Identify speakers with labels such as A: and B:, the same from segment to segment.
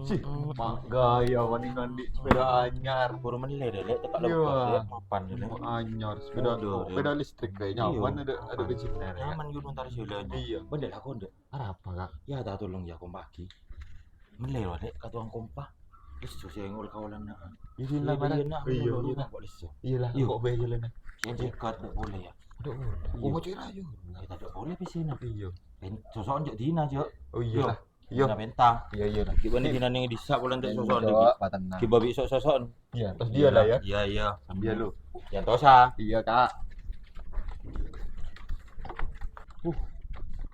A: Sih, mak gaya mandi sepeda anyar.
B: Baru menilai deh, Lek. Tekak
A: Iya.
B: lepas, Lek. Mapan deh, Lek.
A: Anyar sepeda
B: Udah,
A: sepeda listrik kayak nyaman ada bensinnya.
B: Nyaman gitu ntar sih, Lek.
A: Iya.
B: Bener aku ndek.
A: Apa kak?
B: Ya tak tolong ya kompaki. Menilai loh, Lek. Katuang kompah. Terus sengol kawalan nak.
A: Iya lah mana? Iya
B: Iya, kok liso.
A: iya lah.
B: Iya.
A: Kok beja lah.
B: Saya dekat tak boleh ya.
A: Aduh,
B: Iya.
A: mau cerah yuk.
B: Kita tak boleh pisina.
A: Iya.
B: Sosok njok dina, Jok.
A: Oh iya lah. Iya.
B: Dina pentang.
A: Iya iya lah.
B: Gimana dina ning disak bulan tak sosok
A: Iya,
B: lagi.
A: Pak tenang.
B: Ki babi sosok.
A: Iya, terus dia lah ya.
B: Iya, iya.
A: Dia lu.
B: Yang tosa.
A: Iya kak.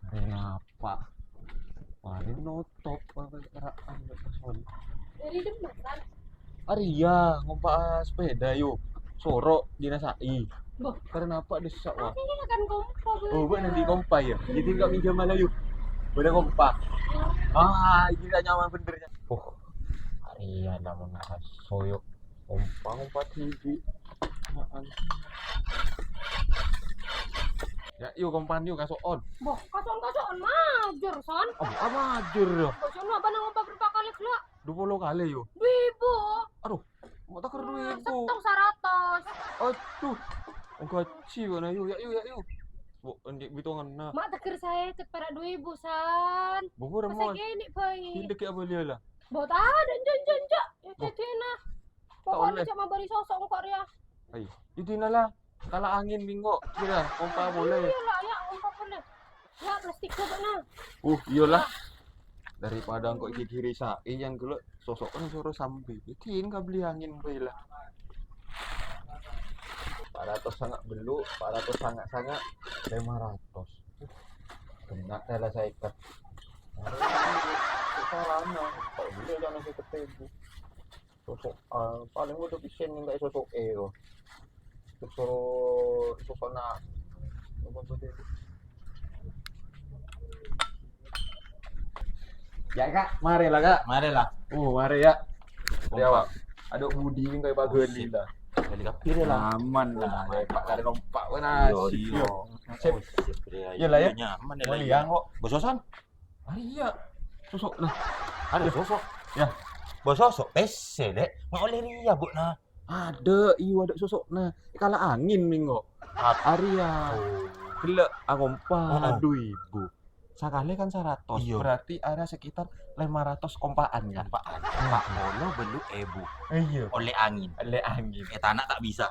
A: Kenapa? Mari notop kendaraan person.
C: Dari depan kan?
A: Arya ngompak sepeda yuk. Sorok dinasai.
C: Boh.
A: Karena apa desak wah?
C: Ini akan kompo.
A: Oh, buat nanti kompa ya. Jadi enggak minjam malah yuk. Udah kompa. Ini gak nyaman benernya. Arya namun nggak soyok. Kompa TV. Ya, yuk kompan yuk kasih on.
C: Boh, kason-kason majur, son.
A: Oh, majur ya.
C: Bosan apa nang ngompa berapa kali kelak?
A: 20 kali yuk.
C: Bibu.
A: Mau takar 2000.
C: Setong 100.
A: Aduh. Gaji mana yuk, ya yuk. Bu, ndik bitongan na.
C: Mak takir saya cepera 2000, san.
A: Bubur
C: Masa
A: mau.
C: gini, bayi.
A: Hindi kaya boleh lah.
C: Boh, ada jan. Ya cecena.
A: oleh.
C: Pokoknya cuma beri sosok kok ya.
A: Ay, itu na lah. Kala angin minggo. Kira, kompa boleh.
C: Iya lah, ya, ngompa boleh. Ya, plastik coba nah.
A: Iyalah. Daripada kok kiri sae yang gelo sosokan suruh sambil. Itin ka beli angin bae lah. 400 sangat beluk, 400 sangat 500. Kena lah saya ikat. Sarana, kok boleh jangan saya ketemu. Sosok paling udah bisa enggak sosok kok. Sosok nak. Apa betul? Ya kak, mari lah kak.
B: Mari lah.
A: Mari ya. Dia wak. Ada budi kayak bageli lah.
B: Kali kapir lah.
A: Aman lah. Pak kare lompak mana.
B: Iya.
A: Sip.
B: Iya
A: lah ya.
B: Nyaman ya.
A: Boleh yang kok.
B: Bososan?
A: Iya. Sosok nah.
B: Ada sosok.
A: Ya.
B: Bososok PC, Dek. Mau oleh ria, Bu nah.
A: Ada, ada sosok nah. Kala angin minggo. Arya. Gila, agompa 2000. Sakali kan 100.
B: Iya.
A: Berarti ada sekitar 500 kompaan kan.
B: Apaan? Pak Polo beluk ebu.
A: Iya.
B: Oleh angin.
A: Ada angin.
B: Tanah tak bisa.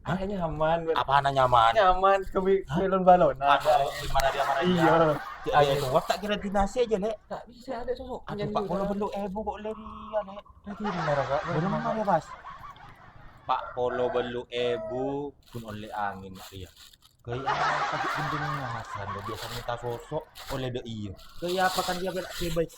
A: Kayaknya aman.
B: Apaan nyaman?
A: Nyaman ke balon-balon.
B: Aduh, gimana dia marah dia?
A: Iya.
B: Ayo tuh, tak kira dinasi aja, Lek.
A: Tak bisa ada sosok.
B: Aduh, Pak Polo beluk ebu kok oleh ria, Lek.
A: Berarti benar kak.
B: Benar ya, Mas? Pak Polo beluk ebu pun oleh angin ria. Kayak apa gendeng ngasan dia biasa minta sosok oleh de iya. Kayak apa kan dia belak sebaik.